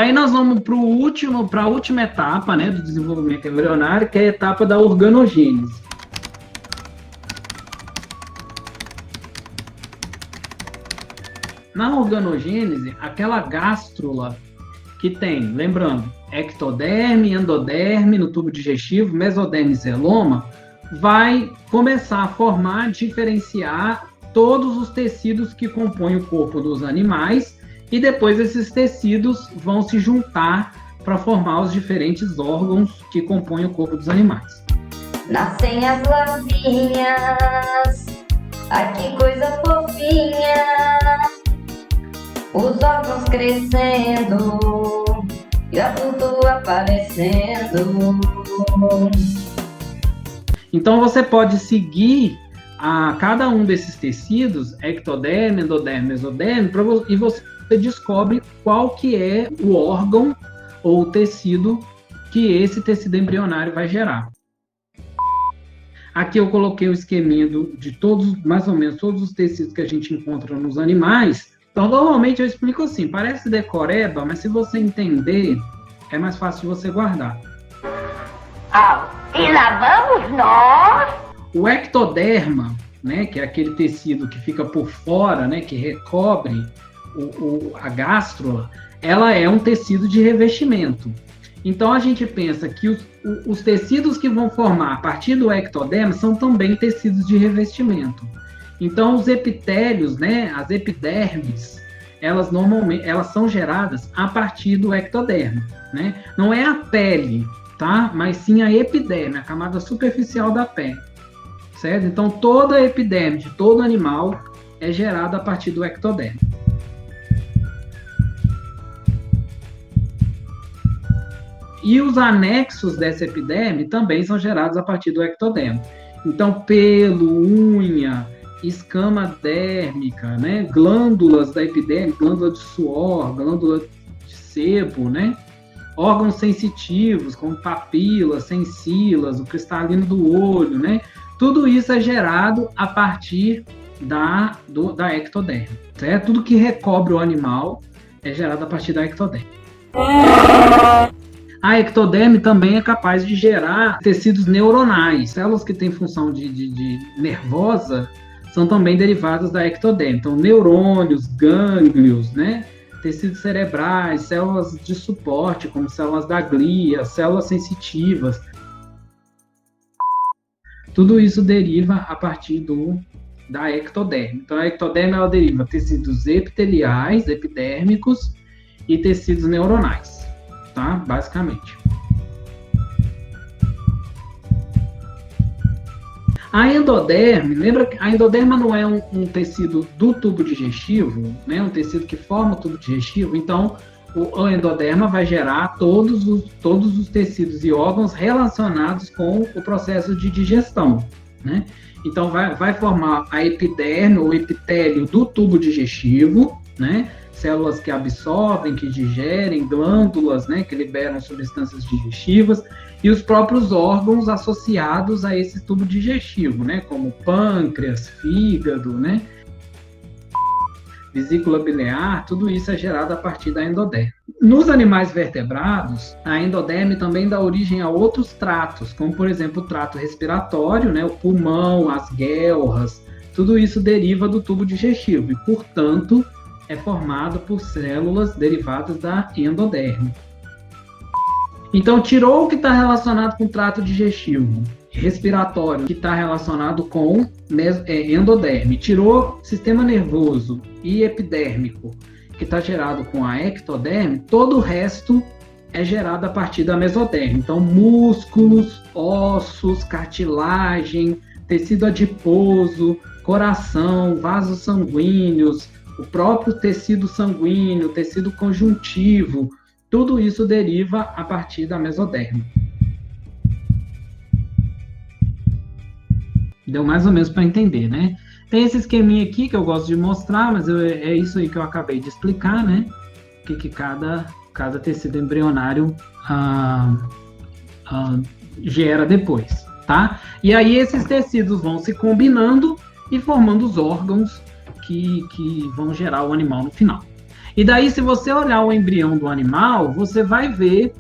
daí nós vamos para a última etapa, né, do desenvolvimento embrionário, que é a etapa da organogênese. Na organogênese, aquela gástrula que tem, lembrando, ectoderme, endoderme no tubo digestivo, mesoderme e celoma, vai começar a formar, diferenciar todos os tecidos que compõem o corpo dos animais, e depois esses tecidos vão se juntar para formar os diferentes órgãos que compõem o corpo dos animais. Nascem as larvinhas, ai que coisa fofinha, os órgãos crescendo e o adulto aparecendo. Então você pode seguir a cada um desses tecidos, ectoderme, endoderme, mesoderme, e você descobre qual que é o órgão ou o tecido que esse tecido embrionário vai gerar. Aqui eu coloquei o esqueminha de todos, mais ou menos, todos os tecidos que a gente encontra nos animais. Então, normalmente eu explico assim, parece decoreba, mas se você entender, é mais fácil de você guardar. E lá vamos nós! O ectoderma, né, que é aquele tecido que fica por fora, né, que recobre a gástrula, ela é um tecido de revestimento. Então, a gente pensa que os tecidos que vão formar a partir do ectoderma são também tecidos de revestimento. Então, os epitélios, né, as epidermes, elas normalmente são geradas a partir do ectoderma, né? Não é a pele, tá? Mas sim a epiderme, a camada superficial da pele, certo? Então, toda a epiderme de todo animal é gerada a partir do ectoderma. E os anexos dessa epiderme também são gerados a partir do ectoderma. Então, pelo, unha, escama dérmica, né? Glândulas da epiderme, glândula de suor, glândula de sebo, né? Órgãos sensitivos, como papilas, sensilas, o cristalino do olho, né? Tudo isso é gerado a partir da ectoderme, certo? Tudo que recobre o animal é gerado a partir da ectoderme. A ectoderme também é capaz de gerar tecidos neuronais. Células que têm função de nervosa são também derivadas da ectoderme. Então, neurônios, gânglios, né? Tecidos cerebrais, células de suporte, como células da glia, células sensitivas. Tudo isso deriva a partir da ectoderme. Então, a ectoderme ela deriva tecidos epiteliais, epidérmicos e tecidos neuronais. Tá? Basicamente. A endoderme, lembra que a endoderma não é um tecido do tubo digestivo, né? Um tecido que forma o tubo digestivo, então o endoderma vai gerar todos os tecidos e órgãos relacionados com o processo de digestão, né? Então vai formar a epiderme ou epitélio do tubo digestivo, né? Células que absorvem, que digerem, glândulas, né, que liberam substâncias digestivas, e os próprios órgãos associados a esse tubo digestivo, né, como pâncreas, fígado, né, vesícula biliar, tudo isso é gerado a partir da endoderme. Nos animais vertebrados, a endoderme também dá origem a outros tratos, como, por exemplo, o trato respiratório, né, o pulmão, as guelras, tudo isso deriva do tubo digestivo, e, portanto, é formado por células derivadas da endoderme. Então, tirou o que está relacionado com o trato digestivo, respiratório, que está relacionado com endoderme, tirou sistema nervoso e epidérmico, que está gerado com a ectoderme, todo o resto é gerado a partir da mesoderme. Então, músculos, ossos, cartilagem, tecido adiposo, coração, vasos sanguíneos, o próprio tecido sanguíneo, tecido conjuntivo, tudo isso deriva a partir da mesoderme. Deu mais ou menos para entender, né? Tem esse esqueminha aqui que eu gosto de mostrar, mas é isso aí que eu acabei de explicar, né? O que cada tecido embrionário gera depois, tá? E aí esses tecidos vão se combinando e formando os órgãos que vão gerar o animal no final. E daí, se você olhar o embrião do animal, você vai ver,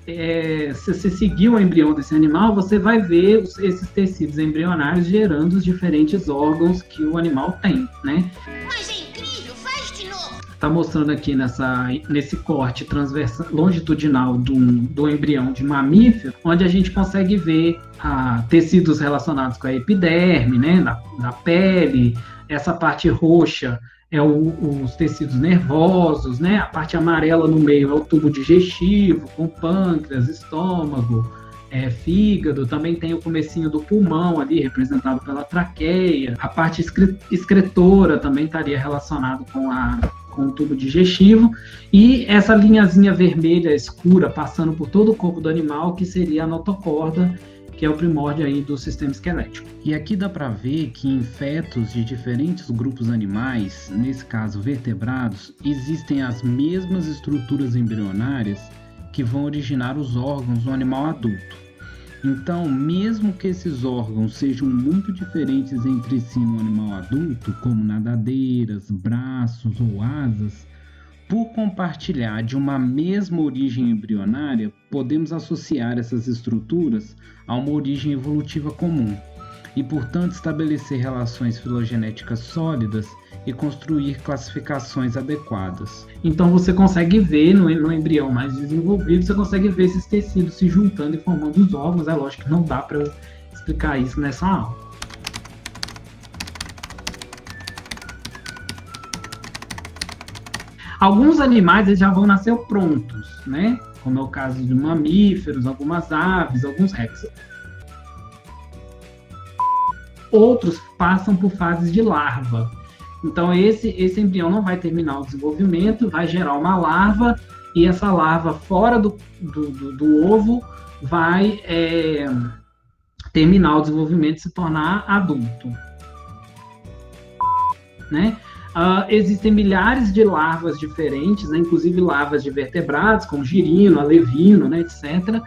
se você seguir o embrião desse animal, você vai ver esses tecidos embrionários gerando os diferentes órgãos que o animal tem, né? Mas é incrível, faz de novo! Está mostrando aqui nesse corte transversal, longitudinal do embrião de mamífero, onde a gente consegue ver tecidos relacionados com a epiderme, né, da pele. Essa parte roxa é os tecidos nervosos, né? A parte amarela no meio é o tubo digestivo, com pâncreas, estômago, fígado. Também tem o comecinho do pulmão ali, representado pela traqueia. A parte excretora também estaria relacionado com o tubo digestivo. E essa linhazinha vermelha escura passando por todo o corpo do animal, que seria a notocorda, que é o primórdio aí do sistema esquelético. E aqui dá para ver que em fetos de diferentes grupos animais, nesse caso vertebrados, existem as mesmas estruturas embrionárias que vão originar os órgãos do animal adulto. Então, mesmo que esses órgãos sejam muito diferentes entre si no animal adulto, como nadadeiras, braços ou asas, por compartilhar de uma mesma origem embrionária, podemos associar essas estruturas a uma origem evolutiva comum e, portanto, estabelecer relações filogenéticas sólidas e construir classificações adequadas. Então você consegue ver no embrião mais desenvolvido, você consegue ver esses tecidos se juntando e formando os órgãos. É lógico que não dá para eu explicar isso nessa aula. Alguns animais eles já vão nascer prontos, né? Como é o caso de mamíferos, algumas aves, alguns répteis. Outros passam por fases de larva. Então, esse embrião não vai terminar o desenvolvimento, vai gerar uma larva, e essa larva, fora do ovo, vai terminar o desenvolvimento e se tornar adulto, né? Existem milhares de larvas diferentes, né? Inclusive larvas de vertebrados, como girino, alevino, né, etc.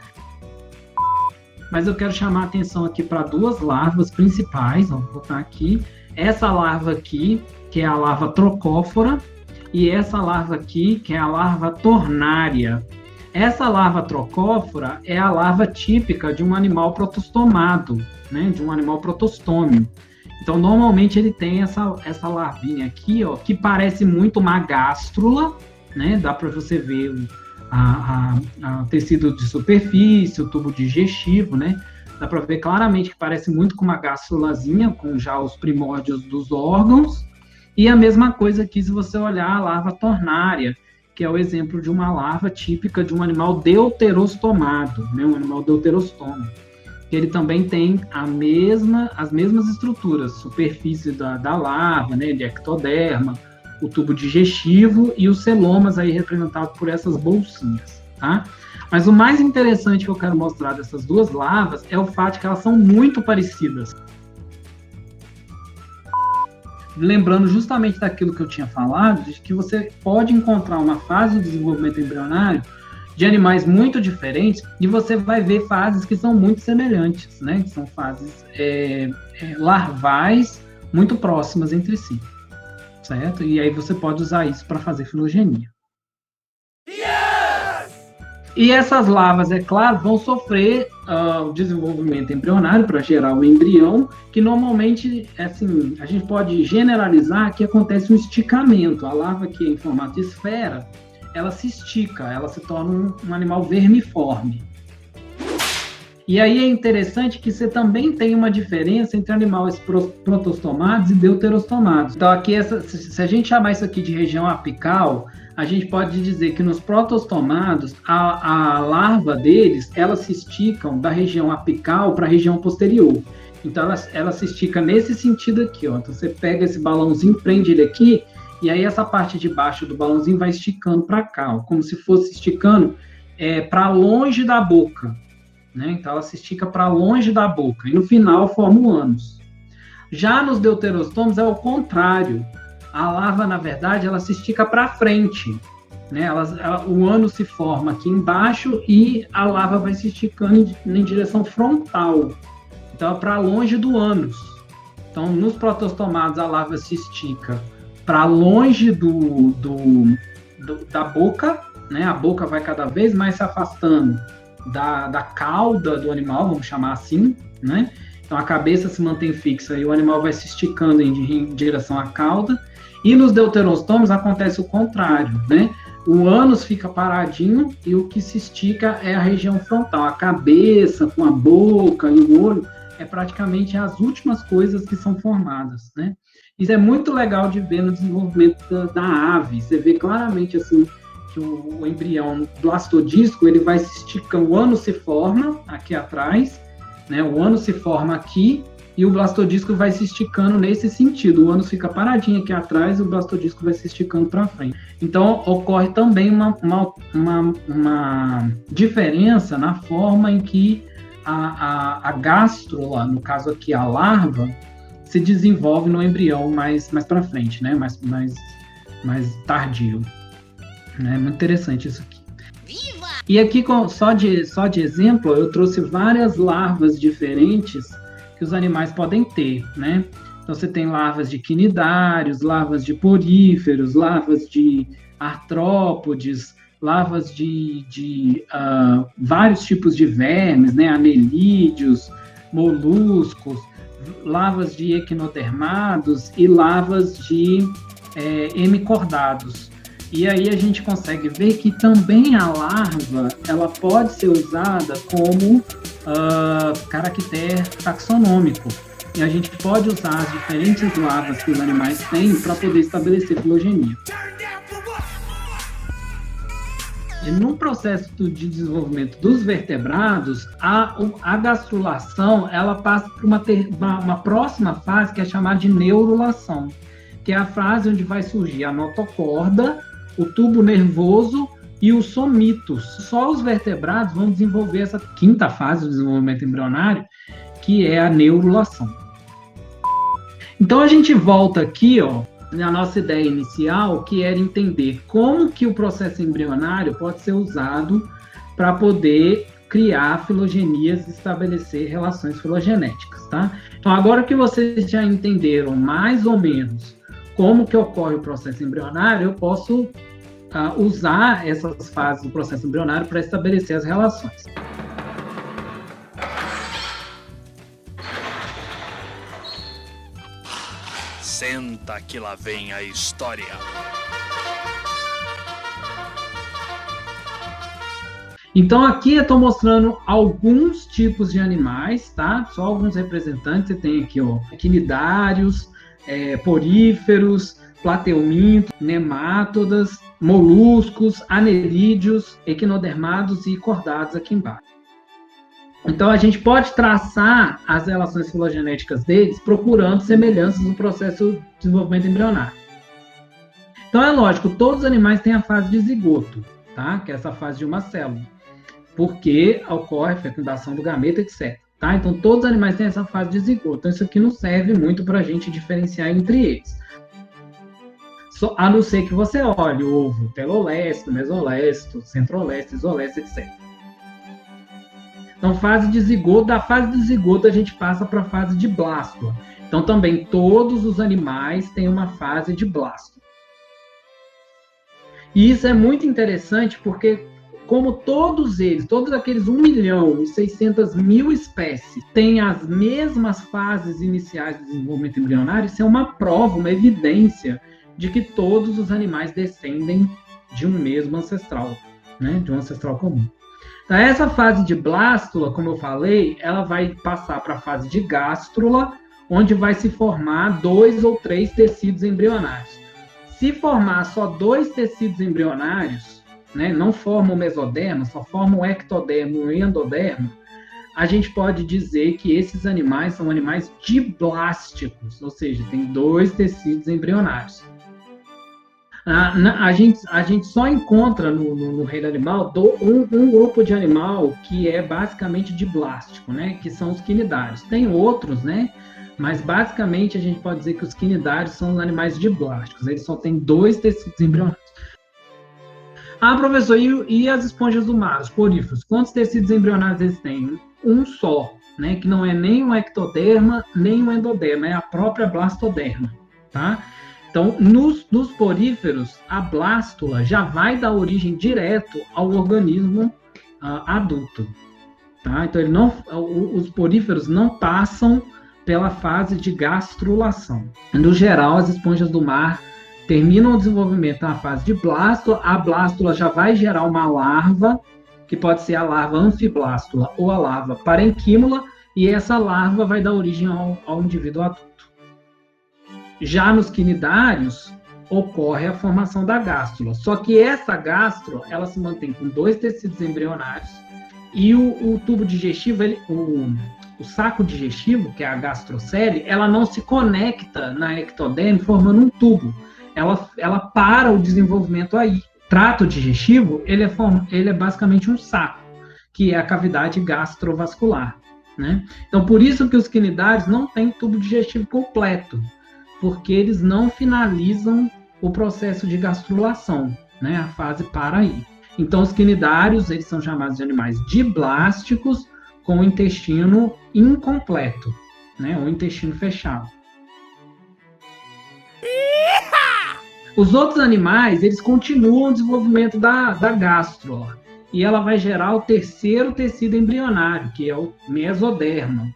Mas eu quero chamar a atenção aqui para duas larvas principais. Vou botar aqui. Essa larva aqui, que é a larva trocófora, e essa larva aqui, que é a larva tornária. Essa larva trocófora é a larva típica de um animal protostomado, né, de um animal protostômio. Então, normalmente ele tem essa larvinha aqui, ó, que parece muito uma gástrula, né? Dá para você ver o tecido de superfície, o tubo digestivo, né? Dá para ver claramente que parece muito com uma gástrulazinha, com já os primórdios dos órgãos. E a mesma coisa aqui se você olhar a larva tornária, que é o exemplo de uma larva típica de um animal deuterostomado, né? Um animal deuterostoma. Ele também tem as mesmas estruturas, superfície da larva, né, de ectoderma, o tubo digestivo e os celomas aí representados por essas bolsinhas, tá? Mas o mais interessante que eu quero mostrar dessas duas larvas é o fato de que elas são muito parecidas. Lembrando justamente daquilo que eu tinha falado, de que você pode encontrar uma fase do desenvolvimento embrionário de animais muito diferentes, e você vai ver fases que são muito semelhantes, né? Que são fases larvais muito próximas entre si, certo? E aí você pode usar isso para fazer filogenia. Yes! E essas larvas, é claro, vão sofrer o desenvolvimento embrionário para gerar o embrião, que normalmente, assim, a gente pode generalizar que acontece um esticamento. A larva aqui em formato de esfera, ela se estica, ela se torna um animal vermiforme. E aí é interessante que você também tem uma diferença entre animais protostomados e deuterostomados. Então aqui, se a gente chamar isso aqui de região apical, a gente pode dizer que nos protostomados, a larva deles, elas se esticam da região apical para a região posterior. Então ela se estica nesse sentido aqui, ó. Então você pega esse balãozinho, prende ele aqui, e aí essa parte de baixo do balãozinho vai esticando para cá, ó, como se fosse esticando para longe da boca, né? Então ela se estica para longe da boca, e no final forma o ânus. Já nos deuterostomos é o contrário. A larva, na verdade, ela se estica para frente, né? O ânus se forma aqui embaixo e a larva vai se esticando em direção frontal, então para longe do ânus. Então nos protostomados a larva se estica para longe da boca, né? A boca vai cada vez mais se afastando da cauda do animal, vamos chamar assim, né? Então a cabeça se mantém fixa e o animal vai se esticando em direção à cauda. E nos deuterostômios acontece o contrário, né? O ânus fica paradinho e o que se estica é a região frontal. A cabeça com a boca e o olho é praticamente as últimas coisas que são formadas, né? Isso é muito legal de ver no desenvolvimento da ave. Você vê claramente assim que o embrião blastodisco ele vai se esticando, o ânus se forma aqui atrás, né? O ânus se forma aqui e o blastodisco vai se esticando nesse sentido. O ânus fica paradinho aqui atrás e o blastodisco vai se esticando para frente. Então, ocorre também uma diferença na forma em que a gástrula, no caso aqui a larva, se desenvolve no embrião mais para frente, né? mais tardio. É muito interessante isso aqui. Viva! E aqui, só de exemplo, eu trouxe várias larvas diferentes que os animais podem ter, né? Então, você tem larvas de quinidários, larvas de poríferos, larvas de artrópodes, larvas de vários tipos de vermes, né? Anelídeos, moluscos, larvas de equinodermados e larvas de hemicordados. E aí a gente consegue ver que também a larva ela pode ser usada como caractere taxonômico. E a gente pode usar as diferentes larvas que os animais têm para poder estabelecer filogenia. E no processo de desenvolvimento dos vertebrados, a gastrulação ela passa por uma próxima fase que é chamada de neurulação, que é a fase onde vai surgir a notocorda, o tubo nervoso e os somitos. Só os vertebrados vão desenvolver essa quinta fase do desenvolvimento embrionário, que é a neurulação. Então a gente volta aqui, na nossa ideia inicial, que era entender como que o processo embrionário pode ser usado para poder criar filogenias e estabelecer relações filogenéticas, tá? Então agora que vocês já entenderam mais ou menos como que ocorre o processo embrionário, eu posso usar essas fases do processo embrionário para estabelecer as relações. Senta que lá vem a história. Então aqui eu estou mostrando alguns tipos de animais, tá? Só alguns representantes. Você tem aqui, quinidários, poríferos, plateumintos, nemátodas, moluscos, anelídeos, equinodermados e cordados aqui embaixo. Então, a gente pode traçar as relações filogenéticas deles procurando semelhanças no processo de desenvolvimento embrionário. Então, é lógico, todos os animais têm a fase de zigoto, tá? Que é essa fase de uma célula, porque ocorre a fecundação do gameta, etc. Tá? Então, todos os animais têm essa fase de zigoto. Então, isso aqui não serve muito para a gente diferenciar entre eles. A não ser que você olhe o ovo telolécito, mesolécito, centrolécito, isolécito, etc. Então, fase de zigoto, da fase de zigoto a gente passa para a fase de blástula. Então, também todos os animais têm uma fase de blástula. E isso é muito interessante porque, como todos aqueles 1.600.000 espécies têm as mesmas fases iniciais do desenvolvimento embrionário, isso é uma prova, uma evidência de que todos os animais descendem de um mesmo ancestral, né? De um ancestral comum. Então, essa fase de blástula, como eu falei, ela vai passar para a fase de gástrula, onde vai se formar 2 ou 3 tecidos embrionários. Se formar só 2 tecidos embrionários, né, não forma o mesoderma, só forma o ectodermo e o endodermo, a gente pode dizer que esses animais são animais diblásticos, ou seja, tem 2 tecidos embrionários. A gente só encontra no reino animal um grupo de animal que é basicamente diblástico, né? Que são os quinidários. Tem outros, né? Mas basicamente a gente pode dizer que os quinidários são os animais diblásticos. Eles só têm 2 tecidos embrionários. Professor, e as esponjas do mar, os poríferos? Quantos tecidos embrionários eles têm? Um só, né? Que não é nem um ectoderma, nem um endoderma, é a própria blastoderma, tá? Então, nos poríferos, a blástula já vai dar origem direto ao organismo adulto. Tá? Então, os poríferos não passam pela fase de gastrulação. No geral, as esponjas do mar terminam o desenvolvimento na fase de blástula, a blástula já vai gerar uma larva, que pode ser a larva anfiblástula ou a larva parenquímula, e essa larva vai dar origem ao indivíduo adulto. Já nos quinidários, ocorre a formação da gástrula. Só que essa gástrula, ela se mantém com 2 tecidos embrionários e o tubo digestivo, o saco digestivo, que é a gastrocele, ela não se conecta na ectoderme formando um tubo. Ela para o desenvolvimento aí. O trato digestivo, ele é basicamente um saco, que é a cavidade gastrovascular, né? Então, por isso que os quinidários não têm tubo digestivo completo, porque eles não finalizam o processo de gastrulação, né? A fase para aí. Então, os quinidários, eles são chamados de animais diblásticos com o intestino incompleto, né? O intestino fechado. Os outros animais, eles continuam o desenvolvimento da gástrula, e ela vai gerar o terceiro tecido embrionário, que é o mesoderma.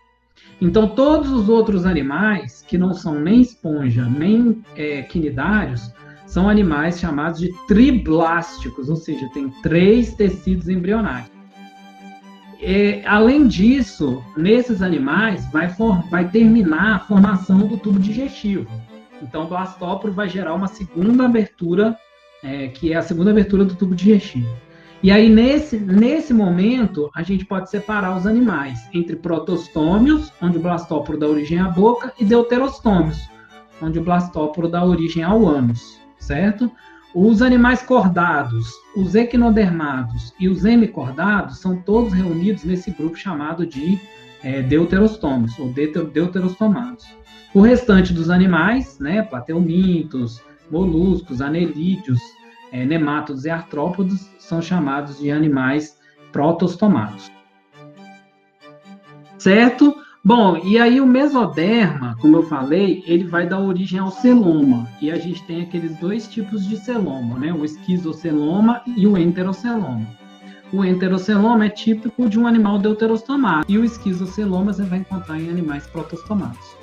Então, todos os outros animais, que não são nem esponja, nem quinidários, são animais chamados de triblásticos, ou seja, tem 3 tecidos embrionários. Além disso, nesses animais, vai terminar a formação do tubo digestivo. Então, o blastóporo vai gerar uma segunda abertura, que é a segunda abertura do tubo digestivo. E aí, nesse momento, a gente pode separar os animais entre protostômios, onde o blastóporo dá origem à boca, e deuterostômios, onde o blastóporo dá origem ao ânus, certo? Os animais cordados, os equinodermados e os hemicordados são todos reunidos nesse grupo chamado de deuterostômios, ou deuterostomados. O restante dos animais, né, plateumintos, moluscos, anelídeos, nemátodos e artrópodos, são chamados de animais protostomados. Certo? Bom, e aí o mesoderma, como eu falei, ele vai dar origem ao celoma. E a gente tem aqueles 2 tipos de celoma, né? O esquizoceloma e o enteroceloma. O enteroceloma é típico de um animal deuterostomado. E o esquizoceloma você vai encontrar em animais protostomados.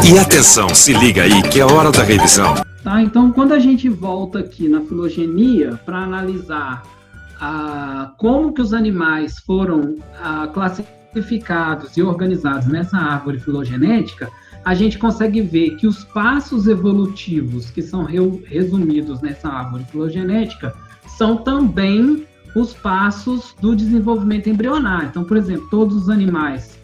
E atenção, se liga aí que é a hora da revisão. Tá, então, quando a gente volta aqui na filogenia para analisar como que os animais foram classificados e organizados nessa árvore filogenética, a gente consegue ver que os passos evolutivos que são resumidos nessa árvore filogenética são também os passos do desenvolvimento embrionário. Então, por exemplo, todos os animais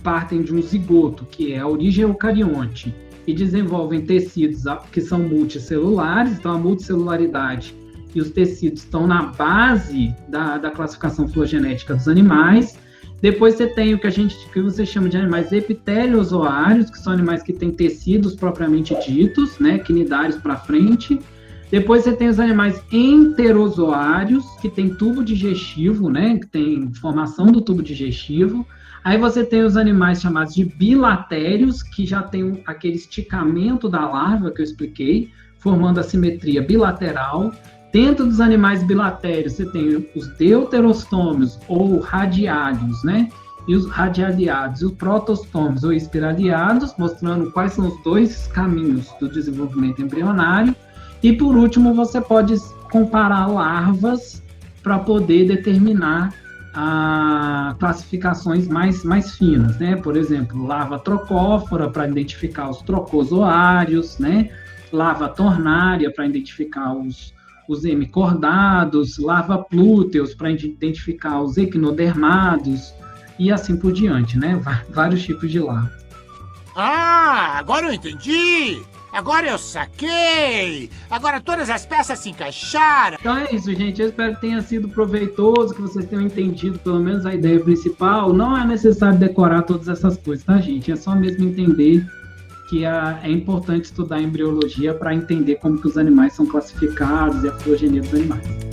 partem de um zigoto, que é a origem eucarionte, e desenvolvem tecidos que são multicelulares. Então, a multicelularidade e os tecidos estão na base da classificação filogenética dos animais. Depois você tem o que você chama de animais epiteliozoários, que são animais que têm tecidos propriamente ditos, né, quinidários para frente. Depois você tem os animais enterozoários, que tem tubo digestivo, né, que tem formação do tubo digestivo. Aí você tem os animais chamados de bilatérios, que já tem aquele esticamento da larva que eu expliquei, formando a simetria bilateral. Dentro dos animais bilatérios, você tem os deuterostômios ou radiálios, né? E os radialiados, e os protostômios ou espiraliados, mostrando quais são os 2 caminhos do desenvolvimento embrionário. E por último, você pode comparar larvas para poder determinar classificações mais finas, né? Por exemplo, larva trocófora para identificar os trocozoários, né? Larva tornária para identificar os hemicordados, larva plúteus para identificar os equinodermados e assim por diante, né? Vários tipos de larva. Ah, agora eu entendi! Agora eu saquei! Agora todas as peças se encaixaram! Então é isso, gente. Eu espero que tenha sido proveitoso, que vocês tenham entendido pelo menos a ideia principal. Não é necessário decorar todas essas coisas, tá, gente? É só mesmo entender que é importante estudar embriologia para entender como que os animais são classificados e a filogenia dos animais.